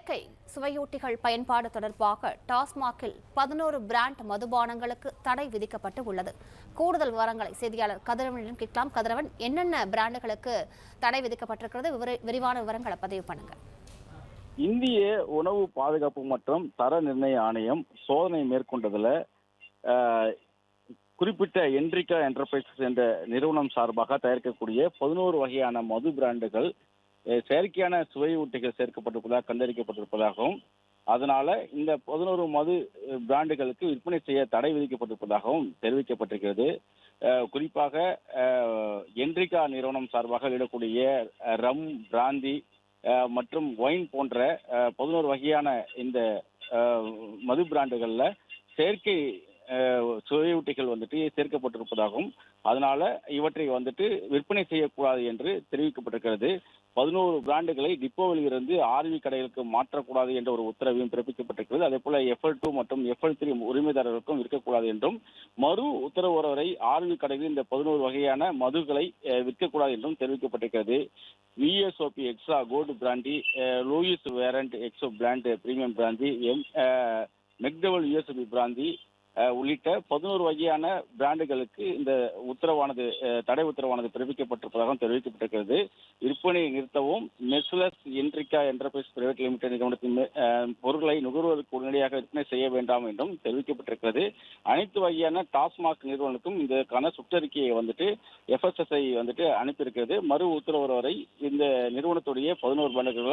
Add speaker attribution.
Speaker 1: செயற்கை சுவையூட்டிகள் பயன்பாடு தொடர்பாக டாஸ்மாகில் 11 பிராண்ட் மதுபானங்களுக்கு தடை விதிக்கப்பட்டு உள்ளது. கூடுதல் விவரங்களை செய்தியாளர் கதிரவனிடம் கேட்கலாம். கதிரவன், என்னென்ன பிராண்டுகளுக்கு தடை விதிக்கப்பட்டிருக்கிறது? விரிவான விவரங்களை பதிவு பண்ணுங்க.
Speaker 2: இந்திய உணவு பாதுகாப்பு மற்றும் தர நிர்ணய ஆணையம் சோதனை மேற்கொண்டதுல குறிப்பிட்ட என்ரிகா என்டர்பிரைசஸ் என்ற நிறுவனம் சார்பாக தயாரிக்கக்கூடிய 11 வகையான மது பிராண்டுகள் செயற்கையான சுவையூட்டிகள் சேர்க்கப்பட்டிருப்பதாக கண்டறிக்கப்பட்டிருப்பதாகவும், அதனால இந்த 11 மது பிராண்டுகளுக்கு விற்பனை செய்ய தடை விதிக்கப்பட்டிருப்பதாகவும் தெரிவிக்கப்பட்டிருக்கிறது. குறிப்பாக என்ரிகா நிறுவனம் சார்பாக வெளியிடக்கூடிய ரம், பிராந்தி மற்றும் ஒயின் போன்ற 11 வகையான இந்த மது பிராண்டுகள்ல செயற்கை சுவையூட்டிகள் சேர்க்கப்பட்டிருப்பதாகவும், அதனால இவற்றை விற்பனை செய்யக்கூடாது என்று தெரிவிக்கப்பட்டிருக்கிறது. 11 பிராண்டுகளை டிப்போவில் இருந்து ஆர்வி கடைகளுக்கு மாற்றக்கூடாது என்ற ஒரு உத்தரவையும் பிறப்பிக்கப்பட்டிருக்கிறது. அதே போல FL2 மற்றும் FL3 உரிமைதாரர்களுக்கும் இருக்கக்கூடாது என்றும், மறு உத்தரவு வரை ஆர்வி கடைகளில் இந்த 11 வகையான மதுகளை விற்கக்கூடாது என்றும் தெரிவிக்கப்பட்டிருக்கிறது. VSOP extra gold brandy, Louis வேரண்ட் XO brand premium brandy, McDowell USP brandy உள்ளிட்ட 11 வகையான பிராண்டுகளுக்கு இந்த உத்தரவானது தடை உத்தரவானது பிறப்பிக்கப்பட்டிருப்பதாகவும் தெரிவிக்கப்பட்டிருக்கிறது. விற்பனை நிறுத்தவும் மெஸ்லஸ் என்ரிகா என்டர்பிரைஸ் பிரைவேட் லிமிடெட் நிறுவனத்தின் பொருட்களை நுகர்வோருக்கு உடனடியாக விற்பனை செய்ய வேண்டாம் என்றும் தெரிவிக்கப்பட்டிருக்கிறது. அனைத்து வகையான டாஸ்மாக் நிறுவனத்துக்கும் இதற்கான சுற்றறிக்கையை FSSAI அனுப்பியிருக்கிறது. மறு உத்தரவு வரை இந்த நிறுவனத்துடைய 11 பிராண்டுகள்